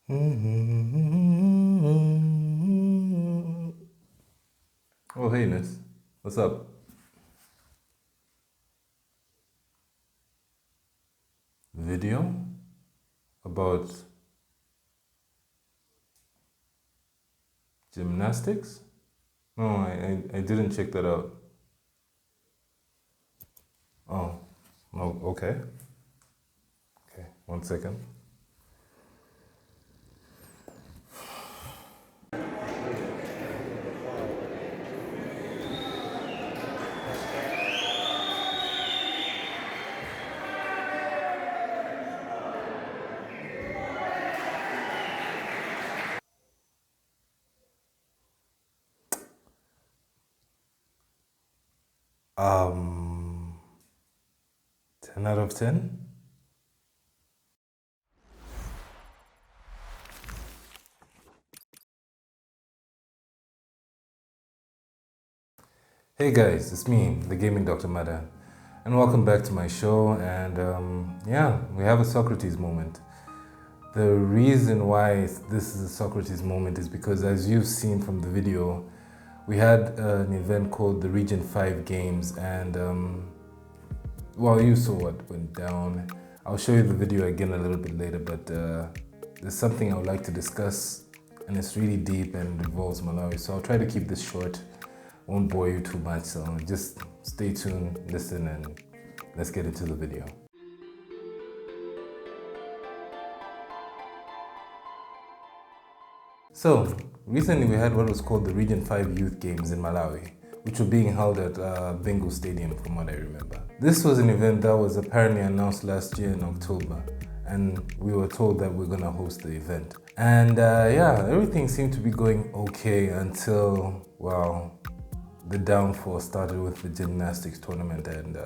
Oh, hey, Ness. What's up? Video about gymnastics? No, I didn't check that out. Oh, no, okay. Okay, 1 second. Um, 10 out of 10? Hey guys, it's me, the gaming Dr. Mada, and welcome back to my show. And yeah, we have a Socrates moment. The reason why this is a Socrates moment is because, as you've seen from the video, we had an event called the Region 5 Games, and well, you saw what went down. I'll show you the video again a little bit later, but there's something I would like to discuss, and it's really deep and involves Malawi. So I'll try to keep this short, won't bore you too much. So just stay tuned, listen, and let's get into the video. So, recently we had what was called the Region 5 Youth Games in Malawi, which were being held at Bingo Stadium from what I remember. This was an event that was apparently announced last year in October, and we were told that we're gonna host the event. And yeah, everything seemed to be going okay until, well, the downfall started with the gymnastics tournament, and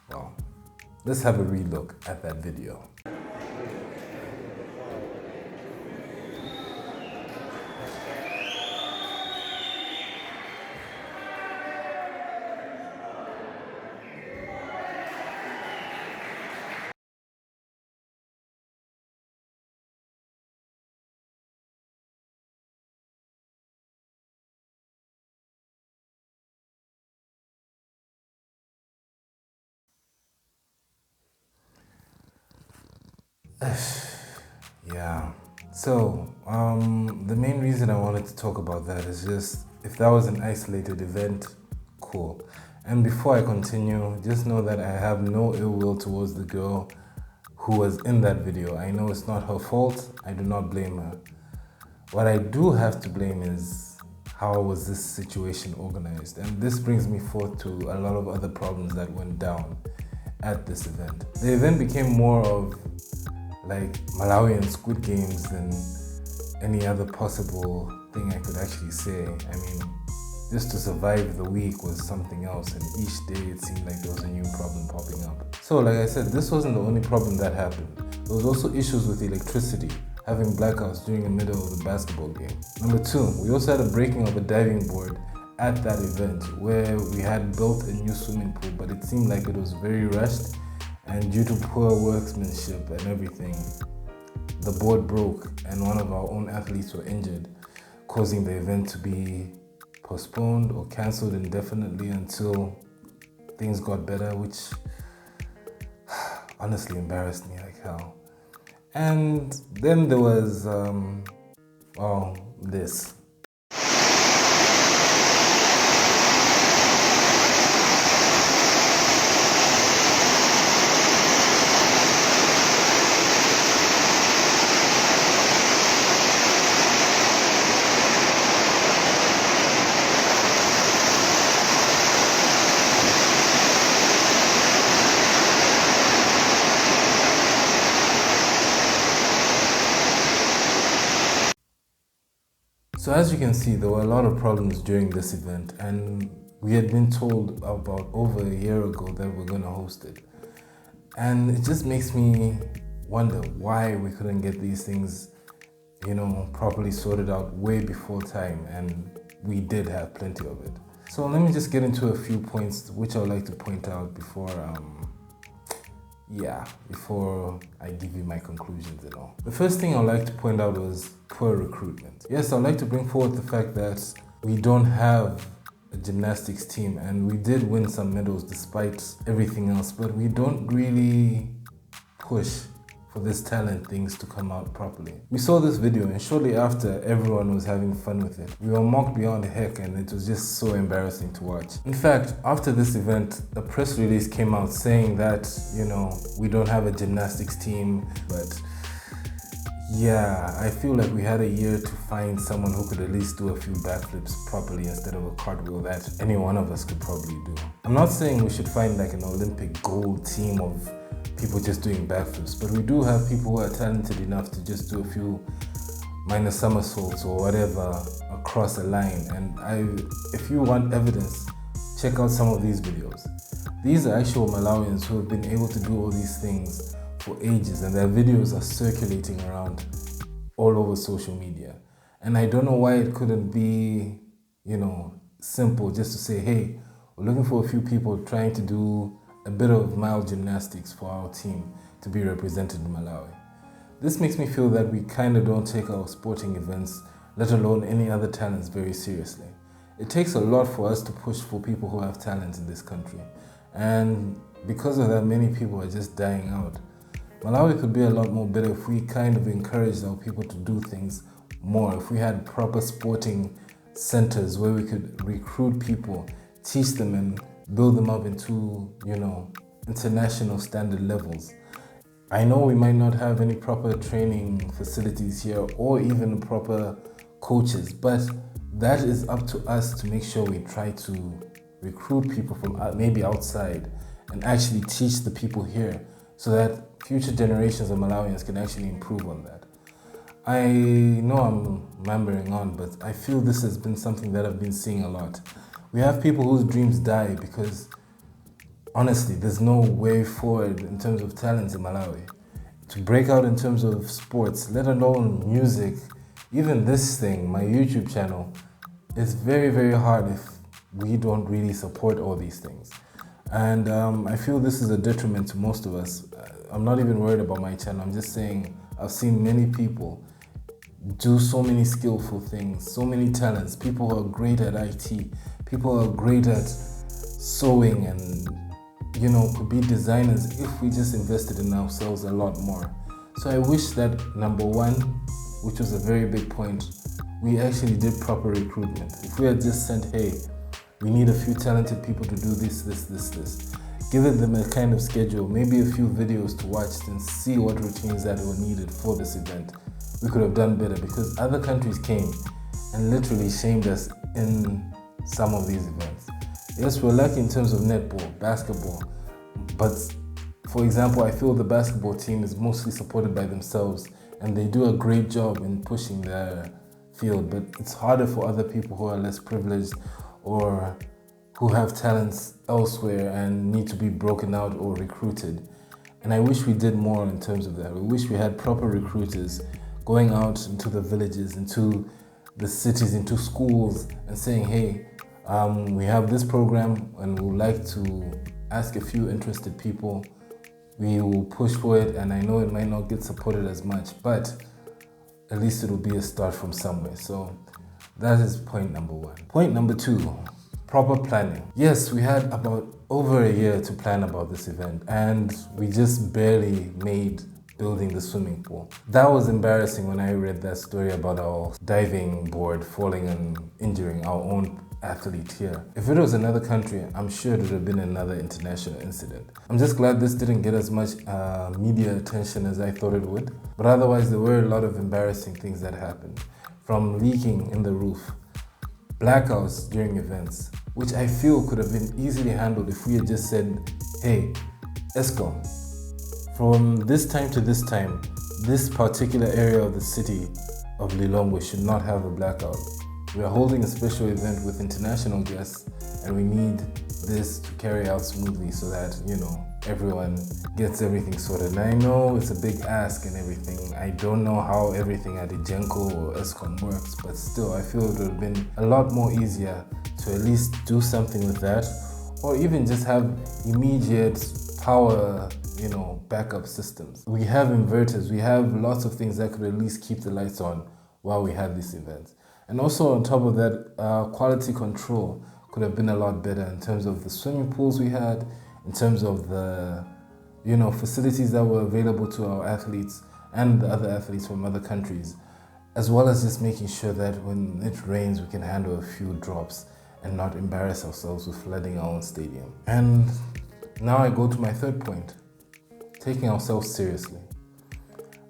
well, let's have a relook at that video. Yeah. So, the main reason I wanted to talk about that is just if that was an isolated event, cool. And before I continue, just know that I have no ill will towards the girl who was in that video. I know it's not her fault. I do not blame her. What I do have to blame is how was this situation organized? And this brings me forth to a lot of other problems that went down at this event. The event became more of like Malawian Squid Games than any other possible thing I could actually say. I mean, just to survive the week was something else, and each day it seemed like there was a new problem popping up. So like I said, this wasn't the only problem that happened. There was also issues with electricity, having blackouts during the middle of the basketball game. Number two, we also had a breaking of a diving board at that event where we had built a new swimming pool, but it seemed like it was very rushed, and due to poor workmanship and everything, the board broke and one of our own athletes were injured, causing the event to be postponed or cancelled indefinitely until things got better, which honestly embarrassed me like hell. And then there was, this. So as you can see, there were a lot of problems during this event, and we had been told about over a year ago that we're going to host it. And it just makes me wonder why we couldn't get these things, properly sorted out way before time, and we did have plenty of it. So let me just get into a few points which I would like to point out before Yeah, before I give you my conclusions and all. The first thing I'd like to point out was poor recruitment. Yes, I'd like to bring forward the fact that we don't have a gymnastics team, and we did win some medals despite everything else, but we don't really push for this talent things to come out properly. We saw this video, and shortly after, everyone was having fun with it. We were mocked beyond heck, and it was just so embarrassing to watch. In fact, after this event, a press release came out saying that, we don't have a gymnastics team, but yeah, I feel like we had a year to find someone who could at least do a few backflips properly instead of a cartwheel that any one of us could probably do. I'm not saying we should find like an Olympic gold team of people just doing backflips, but we do have people who are talented enough to just do a few minor somersaults or whatever across a line. And if you want evidence, check out some of these videos. These are actual Malawians who have been able to do all these things for ages, and their videos are circulating around all over social media. And I don't know why it couldn't be, simple just to say, hey, we're looking for a few people trying to do a bit of mild gymnastics for our team to be represented in Malawi. This makes me feel that we kind of don't take our sporting events, let alone any other talents, very seriously. It takes a lot for us to push for people who have talent in this country. And because of that, many people are just dying out. Malawi could be a lot more better if we kind of encouraged our people to do things more, if we had proper sporting centers where we could recruit people, teach them and build them up into, international standard levels. I know we might not have any proper training facilities here or even proper coaches, but that is up to us to make sure we try to recruit people from maybe outside and actually teach the people here so that future generations of Malawians can actually improve on that. I know I'm rambling on, but I feel this has been something that I've been seeing a lot. We have people whose dreams die because, honestly, there's no way forward in terms of talent in Malawi. To break out in terms of sports, let alone music, even this thing, my YouTube channel, it's very, very hard if we don't really support all these things. And I feel this is a detriment to most of us. I'm not even worried about my channel. I'm just saying I've seen many people do so many skillful things, so many talents. People who are great at IT, people who are great at sewing and, could be designers if we just invested in ourselves a lot more. So I wish that number one, which was a very big point, we actually did proper recruitment. If we had just sent, hey, we need a few talented people to do this, giving them a kind of schedule, maybe a few videos to watch and see what routines that were needed for this event, we could have done better, because other countries came and literally shamed us in some of these events. Yes, we're lucky in terms of netball, basketball, but for example, I feel the basketball team is mostly supported by themselves and they do a great job in pushing their field, but it's harder for other people who are less privileged or who have talents elsewhere and need to be broken out or recruited. And I wish we did more in terms of that. We wish we had proper recruiters going out into the villages, into the cities, into schools and saying, hey, we have this program and we would like to ask a few interested people. We will push for it, and I know it might not get supported as much, but at least it will be a start from somewhere. So that is point number one. Point number two, proper planning. Yes, we had about over a year to plan about this event, and we just barely made building the swimming pool. That was embarrassing when I read that story about our diving board falling and injuring our own athlete here. If it was another country, I'm sure it would have been another international incident. I'm just glad this didn't get as much media attention as I thought it would. But otherwise, there were a lot of embarrassing things that happened. From leaking in the roof, blackouts during events, which I feel could have been easily handled if we had just said, hey, ESCOM, from this time to this time, this particular area of the city of Lilongwe should not have a blackout. We are holding a special event with international guests, and we need this to carry out smoothly so that, everyone gets everything sorted. And I know it's a big ask and everything. I don't know how everything at Ijenko or ESCOM works, but still, I feel it would have been a lot more easier to at least do something with that, or even just have immediate power, backup systems. We have inverters, we have lots of things that could at least keep the lights on while we had these events. And also on top of that, quality control could have been a lot better in terms of the swimming pools we had, in terms of the, facilities that were available to our athletes and the other athletes from other countries, as well as just making sure that when it rains, we can handle a few drops and not embarrass ourselves with flooding our own stadium. And now I go to my third point, taking ourselves seriously.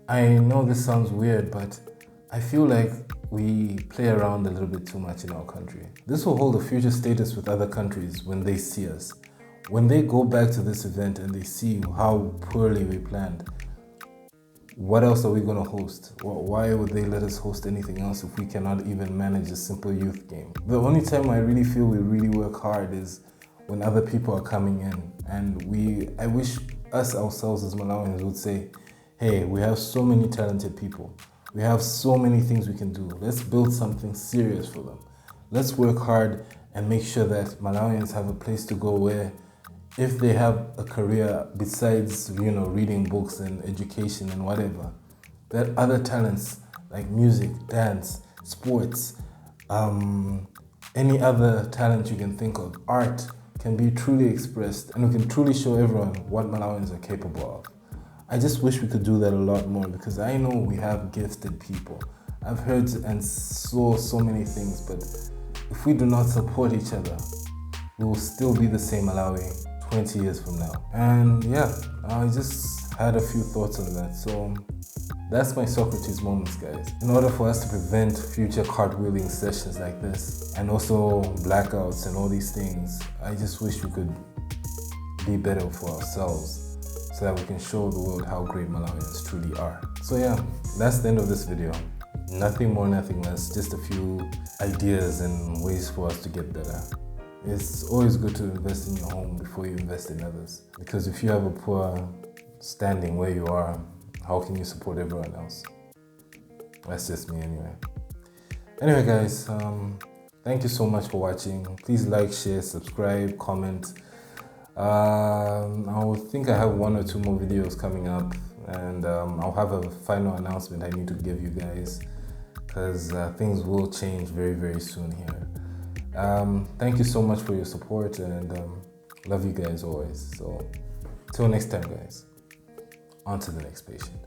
I know this sounds weird, but I feel like we play around a little bit too much in our country. This will hold a future status with other countries when they see us. When they go back to this event and they see how poorly we planned, what else are we going to host? Why would they let us host anything else if we cannot even manage a simple youth game? The only time I really feel we really work hard is when other people are coming in. And I wish us ourselves as Malawians would say, hey, we have so many talented people. We have so many things we can do. Let's build something serious for them. Let's work hard and make sure that Malawians have a place to go where if they have a career besides, reading books and education and whatever, that other talents like music, dance, sports, any other talent you can think of, art, can be truly expressed and we can truly show everyone what Malawians are capable of. I just wish we could do that a lot more because I know we have gifted people. I've heard and saw so many things, but if we do not support each other, we will still be the same Malawi 20 years from now. And yeah, I just had a few thoughts on that. So that's my Socrates moments, guys. In order for us to prevent future cartwheeling sessions like this and also blackouts and all these things, I just wish we could be better for ourselves so that we can show the world how great Malawians truly are. So yeah, that's the end of this video. Nothing more, nothing less, just a few ideas and ways for us to get better. It's always good to invest in your home before you invest in others. Because if you have a poor standing where you are, how can you support everyone else? That's just me anyway. Anyway guys, thank you so much for watching. Please like, share, subscribe, comment. I think I have 1 or 2 more videos coming up, and I'll have a final announcement I need to give you guys because things will change very, very soon here. Thank you so much for your support, and love you guys always. So till next time guys, on to the next patient.